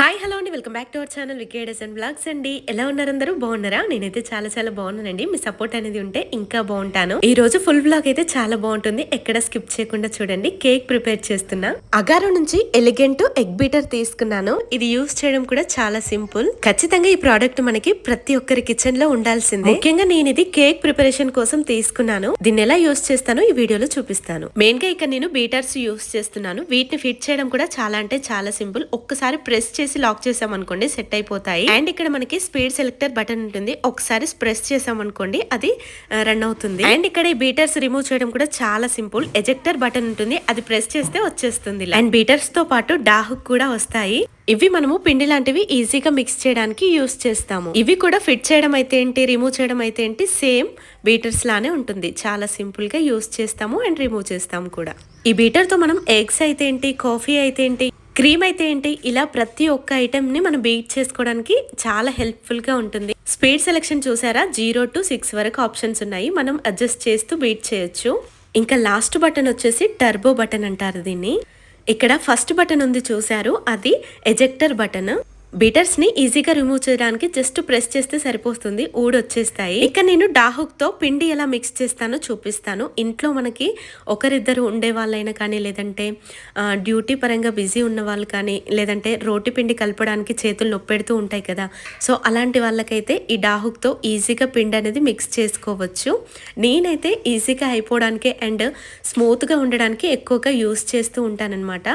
Hi hello అండి, welcome back to our channel వికేడెస్ and blogs అండి. ఎలా ఉన్నారు అందరూ? బాగున్నారా? నేనైతే చాలా చాలా బాగున్నానండి. మీ సపోర్ట్ అనేది ఉంటే ఇంకా బాగుంటాను. ఈ రోజు ఫుల్ బ్లాగ్ అయితే చాలా బాగుంటుంది. ఎక్కడ స్కిప్ చేయకుండా చూడండి. కేక్ ప్రిపేర్ చేస్తున్నా. అగారో నుంచి ఎలిగెంట్ ఎగ్ బీటర్ తీసుకున్నాను. ఇది యూస్ చేయడం కూడా చాలా సింపుల్. ఖచ్చితంగా ఈ ప్రోడక్ట్ మనకి ప్రతి ఒక్కరి కిచెన్ లో ఉండాల్సిందే. ముఖ్యంగా నేను ఇది కేక్ ప్రిపరేషన్ కోసం తీసుకున్నాను. దీన్ని ఎలా యూస్ చేస్తానో ఈ వీడియోలో చూపిస్తాను. మెయిన్ గా ఇక్కడ నేను బీటర్స్ యూస్ చేస్తున్నాను. వీటిని ఫిట్ చేయడం కూడా చాలా అంటే చాలా సింపుల్. ఒక్కసారి ప్రెస్ చేసి లాక్ చేసాం అనుకోండి సెట్ అయిపోతాయి. అండ్ ఇక్కడ మనకి స్పీడ్ సెలెక్టర్ బటన్ ఉంటుంది. ఒకసారి ప్రెస్ చేసాం అనుకోండి అది రన్ అవుతుంది. అండ్ ఇక్కడ ఈ బీటర్స్ రిమూవ్ చేయడం కూడా చాలా సింపుల్. ఎజెక్టర్ బటన్ ఉంటుంది, అది ప్రెస్ చేస్తే వచ్చేస్తుంది. అండ్ బీటర్స్ తో పాటు డాహుక్ కూడా వస్తాయి. ఇవి మనము పిండి లాంటివి ఈజీగా మిక్స్ చేయడానికి యూస్ చేస్తాము. ఇవి కూడా ఫిట్ చేయడం అయితే ఏంటి, రిమూవ్ చేయడం అయితే ఏంటి, సేమ్ బీటర్స్ లానే ఉంటుంది. చాలా సింపుల్ గా యూస్ చేస్తాము అండ్ రిమూవ్ చేస్తాము కూడా. ఈ బీటర్ తో మనం ఎగ్స్ అయితే ఏంటి, కాఫీ అయితే ఏంటి, క్రీమ్ అయితే ఏంటి, ఇలా ప్రతి ఒక్క ఐటమ్ ని మనం బీట్ చేసుకోవడానికి చాలా హెల్ప్ఫుల్ గా ఉంటుంది. స్పీడ్ సెలెక్షన్ చూసారా, 0 to 6 వరకు ఆప్షన్స్ ఉన్నాయి. మనం అడ్జస్ట్ చేస్తూ బీట్ చేయొచ్చు. ఇంకా లాస్ట్ బటన్ వచ్చేసి టర్బో బటన్ అంటారు దీన్ని. ఇక్కడ ఫస్ట్ బటన్ ఉంది చూసారు, అది ఎజెక్టర్ బటన్. బీటర్స్ ని ఈజీగా రిమూవ్ చేయడానికి జస్ట్ ప్రెస్ చేస్తే సరిపోతుంది, ఊడొచ్చేస్తాయి. ఇక నేను డాహుక్ తో పిండి ఎలా మిక్స్ చేస్తానో చూపిస్తాను. ఇంట్లో మనకి ఒకరిద్దరు ఉండే వాళ్ళైనా కానీ, లేదంటే డ్యూటీ పరంగా బిజీ ఉన్న వాళ్ళు కానీ, లేదంటే రోటి పిండి కలపడానికి చేతులు నొప్పెడుతూ ఉంటాయి కదా, సో అలాంటి వాళ్ళకైతే ఈ డాహుక్ తో ఈజీగా పిండి అనేది మిక్స్ చేసుకోవచ్చు. నేనైతే ఈజీగా అయిపోవడానికి అండ్ స్మూత్ గా ఉండడానికి ఎక్కువగా యూస్ చేస్తూ ఉంటానన్నమాట.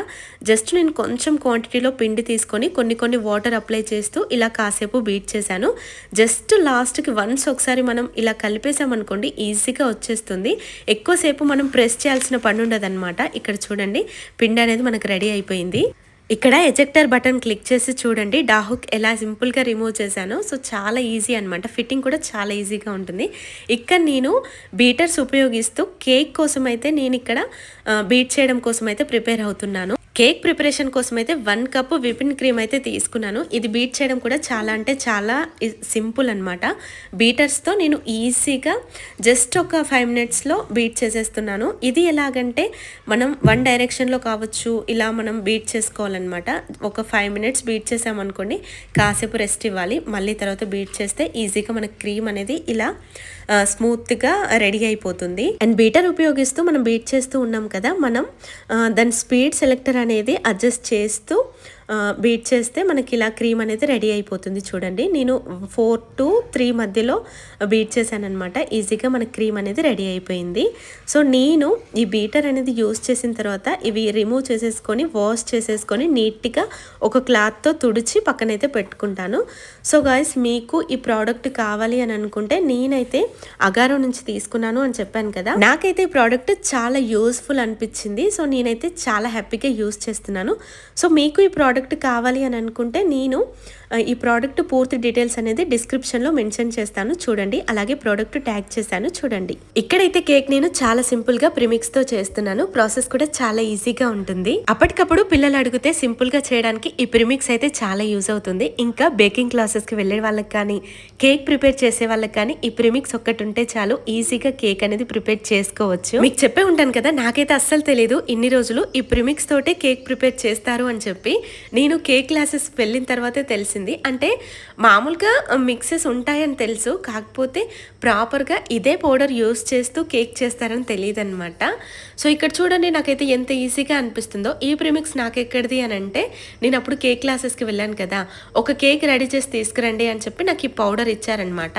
జస్ట్ నేను కొంచెం క్వాంటిటీలో పిండి తీసుకొని కొన్ని వాటర్ అప్లై చేస్తూ ఇలా కాసేపు బీట్ చేశాను. జస్ట్ లాస్ట్కి వన్స్ ఒకసారి మనం ఇలా కలిపేసామనుకోండి ఈజీగా వచ్చేస్తుంది. ఎక్కువసేపు మనం ప్రెస్ చేయాల్సిన పని ఉండదన్నమాట. ఇక్కడ చూడండి పిండి అనేది మనకు రెడీ అయిపోయింది. ఇక్కడ ఎజెక్టర్ బటన్ క్లిక్ చేసి చూడండి డాహుక్ ఎలా సింపుల్గా రిమూవ్ చేశాను. సో చాలా ఈజీ అనమాట. ఫిట్టింగ్ కూడా చాలా ఈజీగా ఉంటుంది. ఇక్కడ నేను బీటర్స్ ఉపయోగిస్తూ కేక్ కోసం అయితే నేను ఇక్కడ బీట్ చేయడం కోసం అయితే ప్రిపేర్ అవుతున్నాను. కేక్ ప్రిపరేషన్ కోసం అయితే 1 కప్ విపిన్ క్రీమ్ అయితే తీసుకున్నాను. ఇది బీట్ చేయడం కూడా చాలా అంటే చాలా సింపుల్ అనమాట. బీటర్స్తో నేను ఈజీగా జస్ట్ ఒక 5 minutesలో బీట్ చేసేస్తున్నాను. ఇది ఎలాగంటే మనం 1 డైరెక్షన్లో కావచ్చు, ఇలా మనం బీట్ చేసుకోవాలన్నమాట. ఒక 5 minutes బీట్ చేసామనుకోండి, కాసేపు రెస్ట్ ఇవ్వాలి, మళ్ళీ తర్వాత బీట్ చేస్తే ఈజీగా మనకి క్రీమ్ అనేది ఇలా స్మూత్గా రెడీ అయిపోతుంది. అండ్ బీటర్ ఉపయోగిస్తూ మనం బీట్ చేస్తూ ఉన్నాం కదా, మనం దాని స్పీడ్ సెలెక్టర్ అనేది అడ్జస్ట్ చేస్తూ బీట్ చేస్తే మనకి ఇలా క్రీమ్ అనేది రెడీ అయిపోతుంది. చూడండి నేను 4 to 3 మధ్యలో బీట్ చేశాను అనమాట. ఈజీగా మనకి క్రీమ్ అనేది రెడీ అయిపోయింది. సో నేను ఈ బీటర్ అనేది యూస్ చేసిన తర్వాత ఇవి రిమూవ్ చేసేసుకొని వాష్ చేసేసుకొని నీట్గా ఒక క్లాత్తో తుడిచి పక్కనైతే పెట్టుకుంటాను. సో గాయస్, మీకు ఈ ప్రోడక్ట్ కావాలి అని అనుకుంటే, నేనైతే అగారో నుంచి తీసుకున్నాను అని చెప్పాను కదా, నాకైతే ఈ ప్రోడక్ట్ చాలా యూస్ఫుల్ అనిపించింది. సో నేనైతే చాలా హ్యాపీగా యూస్ చేస్తున్నాను. సో మీకు ఈ ప్రోడక్ట్ కావాలి అని అనుకుంటే నేను ఈ ప్రోడక్ట్ పూర్తి డీటెయిల్స్ అనేది డిస్క్రిప్షన్లో మెన్షన్ చేస్తాను చూడండి. అలాగే ప్రోడక్ట్ ట్యాగ్ చేశాను చూడండి. ఇక్కడైతే కేక్ నేను చాలా సింపుల్గా ప్రిమిక్స్తో చేస్తున్నాను. ప్రాసెస్ కూడా చాలా ఈజీగా ఉంటుంది. అప్పటికప్పుడు పిల్లలు అడిగితే సింపుల్గా చేయడానికి ఈ ప్రిమిక్స్ అయితే చాలా యూజ్ అవుతుంది. ఇంకా బేకింగ్ క్లాసెస్కి వెళ్ళే వాళ్ళకి కానీ, కేక్ ప్రిపేర్ చేసే వాళ్ళకి కానీ ఈ ప్రిమిక్స్ ఒక్కటి ఉంటే చాలు, ఈజీగా కేక్ అనేది ప్రిపేర్ చేసుకోవచ్చు. మీకు చెప్పే ఉంటాను కదా, నాకైతే అస్సలు తెలియదు ఇన్ని రోజులు ఈ ప్రిమిక్స్ తోటే కేక్ ప్రిపేర్ చేస్తారు అని చెప్పి. నేను కేక్ క్లాసెస్ వెళ్ళిన తర్వాతే తెలిసింది. అంటే మామూలుగా మిక్సెస్ ఉంటాయని తెలుసు, కాకపోతే ప్రాపర్గా ఇదే పౌడర్ యూస్ చేస్తూ కేక్ చేస్తారని తెలియదు అనమాట. సో ఇక్కడ చూడండి నాకైతే ఎంత ఈజీగా అనిపిస్తుందో. ఈ ప్రిమిక్స్ నాకెక్కడిది అని అంటే, నేను అప్పుడు కేక్ క్లాసెస్కి వెళ్ళాను కదా, ఒక కేక్ రెడీ చేసి తీసుకురండి అని చెప్పి నాకు ఈ పౌడర్ ఇచ్చారనమాట.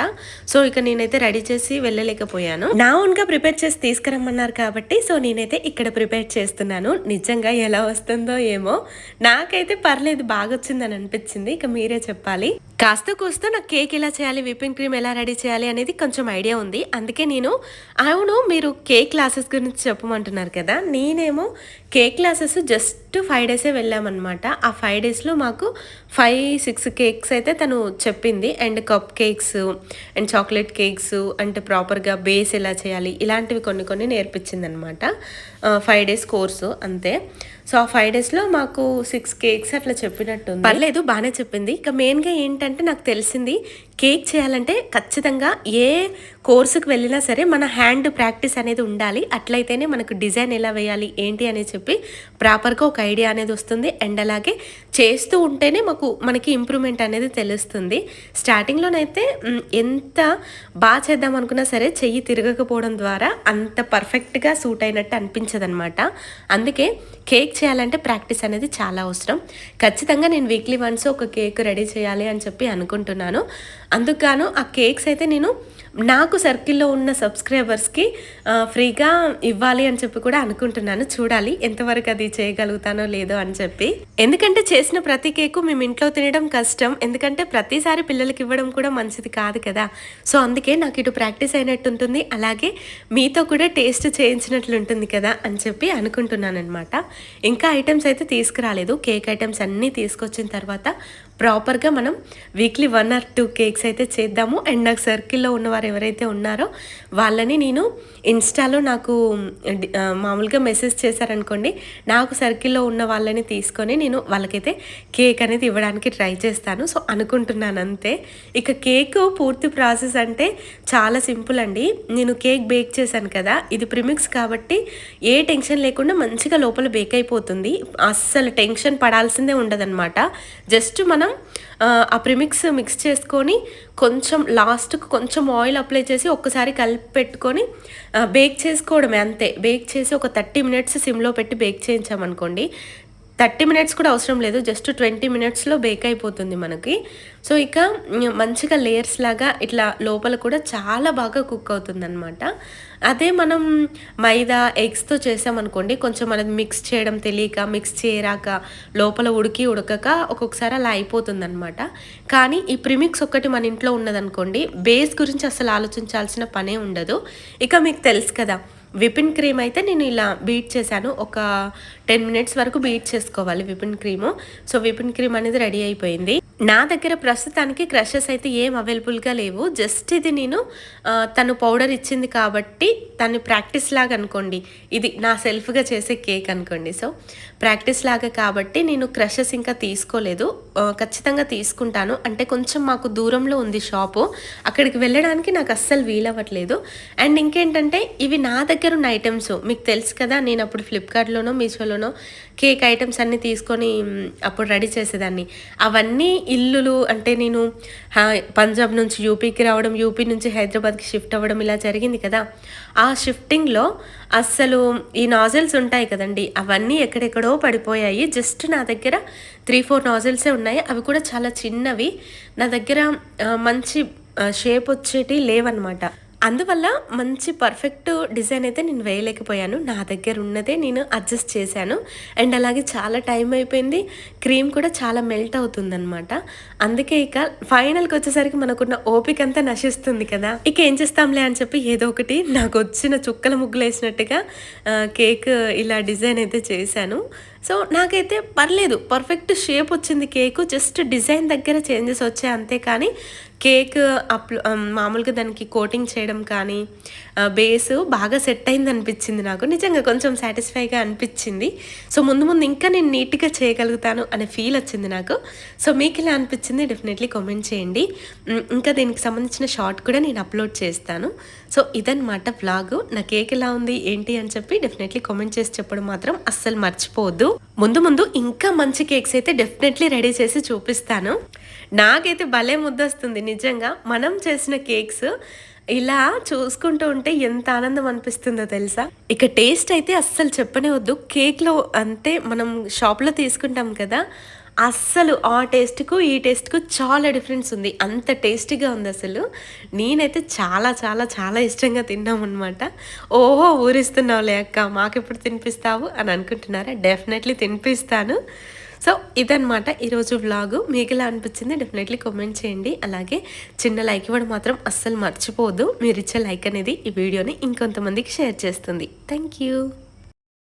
సో ఇక నేనైతే రెడీ చేసి వెళ్ళలేకపోయాను. నా ఓన్గా ప్రిపేర్ చేసి తీసుకురమ్మన్నారు కాబట్టి సో నేనైతే ఇక్కడ ప్రిపేర్ చేస్తున్నాను. నిజంగా ఎలా వస్తుందో ఏమో, నాకైతే పర్లేదు, బాగా వచ్చిందని అనిపించింది. ఇక మీరే చెప్పాలి. కాస్త కూస్తో నాకు కేక్ ఎలా చేయాలి, విప్పింగ్ క్రీమ్ ఎలా రెడీ చేయాలి అనేది కొంచెం ఐడియా ఉంది. అందుకే నేను, అవును మీరు కేక్ క్లాసెస్ గురించి చెప్పమంటున్నారు కదా, నేనేమో కేక్ క్లాసెస్ జస్ట్ 5 days వెళ్ళామన్నమాట. ఆ 5 daysలో మాకు 5-6 కేక్స్ అయితే తను చెప్పింది. And cup cakes and chocolate cakes, అంటే ప్రాపర్గా బేస్ ఎలా చేయాలి, ఇలాంటివి కొన్ని నేర్పించింది అనమాట. 5 days కోర్సు అంతే. సో ఆ 5 daysలో మాకు 6 కేక్స్ అట్లా చెప్పినట్టుంది. పర్లేదు, బాగానే చెప్పింది. ఇక మెయిన్గా ఏంటంటే నాకు తెలిసింది కేక్ చేయాలంటే ఖచ్చితంగా ఏ కోర్సుకి వెళ్ళినా సరే మన హ్యాండ్ ప్రాక్టీస్ అనేది ఉండాలి. అట్లయితేనే మనకు డిజైన్ ఎలా వేయాలి ఏంటి అని చెప్పి ప్రాపర్గా ఒక ఐడియా అనేది వస్తుంది. అండ్ అలాగే చేస్తూ ఉంటేనే మనకి ఇంప్రూవ్మెంట్ అనేది తెలుస్తుంది. స్టార్టింగ్లోనైతే ఎంత బాగా చేద్దాం అనుకున్నా సరే చెయ్యి తిరగకపోవడం ద్వారా అంత పర్ఫెక్ట్గా సూట్ అయినట్టు అనిపించదనమాట. అందుకే కేక్ చేయాలంటే ప్రాక్టీస్ అనేది చాలా అవసరం. ఖచ్చితంగా నేను వీక్లీ వన్స్ ఒక కేక్ రెడీ చేయాలి అని చెప్పి అనుకుంటున్నాను. అందుకు గాను ఆ కేక్స్ అయితే నేను నాకు సర్కిల్లో ఉన్న సబ్స్క్రైబర్స్కి ఫ్రీగా ఇవ్వాలి అని చెప్పి కూడా అనుకుంటున్నాను. చూడాలి ఎంతవరకు అది చేయగలుగుతానో లేదో అని చెప్పి. ఎందుకంటే చేసిన ప్రతి కేకు మేము ఇంట్లో తినడం కష్టం. ఎందుకంటే ప్రతిసారి పిల్లలకి ఇవ్వడం కూడా మంచిది కాదు కదా. సో అందుకే నాకు ఇటు ప్రాక్టీస్ అయినట్టు ఉంటుంది, అలాగే మీతో కూడా టేస్ట్ చేయించినట్లు ఉంటుంది కదా అని చెప్పి అనుకుంటున్నాను అనమాట. ఇంకా ఐటమ్స్ అయితే తీసుకురాలేదు. కేక్ ఐటమ్స్ అన్నీ తీసుకొచ్చిన తర్వాత ప్రాపర్గా మనం వీక్లీ 1 or 2 కేక్స్ అయితే చేద్దాము. అండ్ నాకు సర్కిల్లో ఉన్నవారు ఎవరైతే ఉన్నారో వాళ్ళని నేను ఇన్స్టాలో నాకు మామూలుగా మెసేజ్ చేశారనుకోండి, నాకు సర్కిల్లో ఉన్న వాళ్ళని తీసుకొని నేను వాళ్ళకైతే కేక్ అనేది ఇవ్వడానికి ట్రై చేస్తాను. సో అనుకుంటున్నాను అంతే. ఇక కేక్ పూర్తి ప్రాసెస్ అంటే చాలా సింపుల్ అండి. నేను కేక్ బేక్ చేశాను కదా, ఇది ప్రిమిక్స్ కాబట్టి ఏ టెన్షన్ లేకుండా మంచిగా లోపల బేక్ అయిపోతుంది. అస్సలు టెన్షన్ పడాల్సిందే ఉండదన్నమాట. జస్ట్ మనం ఆ ప్రిమిక్స్ మిక్స్ చేసుకొని కొంచెం లాస్ట్కు కొంచెం ఆయిల్ అప్లై చేసి ఒక్కసారి కలిపి పెట్టుకొని బేక్ చేసుకోవడమే అంతే. బేక్ చేసి ఒక 30 minutes సిమ్లో పెట్టి బేక్ చేయించామనుకోండి, 30 minutes కూడా అవసరం లేదు, జస్ట్ 20 minutesలో బేక్ అయిపోతుంది మనకి. సో ఇక మంచిగా లేయర్స్ లాగా ఇట్లా లోపల కూడా చాలా బాగా కుక్ అవుతుంది అనమాట. అదే మనం మైదా ఎగ్స్తో చేసామనుకోండి, కొంచెం మనది మిక్స్ చేయడం తెలియక, మిక్స్ చేయరాక, లోపల ఉడకక ఒక్కొక్కసారి అలా అయిపోతుంది అనమాట. కానీ ఈ ప్రిమిక్స్ ఒక్కటి మన ఇంట్లో ఉన్నదనుకోండి, బేస్ గురించి అసలు ఆలోచించాల్సిన పనే ఉండదు. ఇక మీకు తెలుసు కదా, విపిన్ క్రీమ్ అయితే నేను ఇలా బీట్ చేశాను. ఒక 10 minutes వరకు బీట్ చేసుకోవాలి Vipin cream. So Vipin cream అనేది రెడీ అయిపోయింది. నా దగ్గర ప్రస్తుతానికి క్రషెస్ అయితే ఏం అవైలబుల్గా లేవు. జస్ట్ ఇది నేను తను పౌడర్ ఇచ్చింది కాబట్టి తను ప్రాక్టీస్ లాగా అనుకోండి, ఇది నా సెల్ఫ్గా చేసే కేక్ అనుకోండి. సో ప్రాక్టీస్ లాగా కాబట్టి నేను క్రషెస్ ఇంకా తీసుకోలేదు. ఖచ్చితంగా తీసుకుంటాను. అంటే కొంచెం మాకు దూరంలో ఉంది షాపు, అక్కడికి వెళ్ళడానికి నాకు అస్సలు వీలవ్వట్లేదు. అండ్ ఇంకేంటంటే ఇవి నా దగ్గర ఉన్న ఐటమ్స్ మీకు తెలుసు కదా, నేను అప్పుడు ఫ్లిప్కార్ట్లోనో మీషోలోనో కేక్ ఐటమ్స్ అన్నీ తీసుకొని అప్పుడు రెడీ చేసేదాన్ని. అవన్నీ ఇల్లులు అంటే నేను పంజాబ్ నుంచి యూపీకి రావడం, యూపీ నుంచి హైదరాబాద్కి షిఫ్ట్ అవ్వడం ఇలా జరిగింది కదా. ఆ షిఫ్టింగ్లో అస్సలు ఈ నాజిల్స్ ఉంటాయి కదండి, అవన్నీ ఎక్కడెక్కడో పడిపోయాయి. జస్ట్ నా దగ్గర 3-4 నాజిల్సే ఉన్నాయి. అవి కూడా చాలా చిన్నవి. నా దగ్గర మంచి షేప్ వచ్చేటి లేవన్నమాట. అందువల్ల మంచి పర్ఫెక్ట్ డిజైన్ అయితే నేను వేయలేకపోయాను. నా దగ్గర ఉన్నదే నేను అడ్జస్ట్ చేశాను. అండ్ అలాగే చాలా టైం అయిపోయింది, క్రీమ్ కూడా చాలా మెల్ట్ అవుతుందన్నమాట. అందుకే ఇక ఫైనల్కి వచ్చేసరికి మనకున్న ఓపిక అంతా నశిస్తుంది కదా. ఇక ఏం చేస్తాంలే అని చెప్పి ఏదో ఒకటి నాకు వచ్చిన చుక్కల ముగ్గులు వేసినట్టుగా కేక్ ఇలా డిజైన్ అయితే చేశాను. సో నాకైతే పర్లేదు, పర్ఫెక్ట్ షేప్ వచ్చింది కేకు. జస్ట్ డిజైన్ దగ్గర చేంజెస్ వచ్చాయి అంతే. కానీ కేక్ మామూలుగా దానికి కోటింగ్ చేయడం కానీ బేస్ బాగా సెట్ అయింది అనిపించింది నాకు. నిజంగా కొంచెం సాటిస్ఫైగా అనిపించింది. సో ముందు ఇంకా నేను నీట్గా చేయగలుగుతాను అనే ఫీల్ వచ్చింది నాకు. సో మీకు ఇలా అనిపించింది డెఫినెట్లీ కామెంట్ చేయండి. ఇంకా దీనికి సంబంధించిన షార్ట్ కూడా నేను అప్లోడ్ చేస్తాను. సో ఇదన్నమాట వ్లాగ్. నా కేక్ ఎలా ఉంది ఏంటి అని చెప్పి డెఫినెట్లీ కామెంట్ చేసి చెప్పడం మాత్రం అస్సలు మర్చిపోవద్దు. ముందు ఇంకా మంచి కేక్స్ అయితే డెఫినెట్లీ రెడీ చేసి చూపిస్తాను. నాకైతే భలే ముద్దొస్తుంది నిజంగా. మనం చేసిన కేక్స్ ఇలా చూసుకుంటూ ఉంటే ఎంత ఆనందం అనిపిస్తుందో తెలుసా. ఇక టేస్ట్ అయితే అస్సలు చెప్పనే వద్దు. కేక్లో అంతే మనం షాప్లో తీసుకుంటాం కదా, అస్సలు ఆ టేస్ట్కు ఈ టేస్ట్కు చాలా డిఫరెన్స్ ఉంది. అంత టేస్టీగా ఉంది అసలు. నేనైతే చాలా చాలా చాలా ఇష్టంగా తిన్నాం అనమాట. ఓహో ఊరిస్తున్నావులే అక్క, మాకెప్పుడు తినిపిస్తావు అని అనుకుంటున్నారా? డెఫినెట్లీ తినిపిస్తాను. సో ఇదన్నమాట ఈరోజు వ్లాగు. మీకు ఎలా అనిపించింది డెఫినెట్లీ కామెంట్ చేయండి. అలాగే చిన్న లైక్ ఇవ్వడం మాత్రం అస్సలు మర్చిపోవద్దు. మీరు ఇచ్చే లైక్ అనేది ఈ వీడియోని ఇంకొంతమందికి షేర్ చేస్తుంది. Thank you.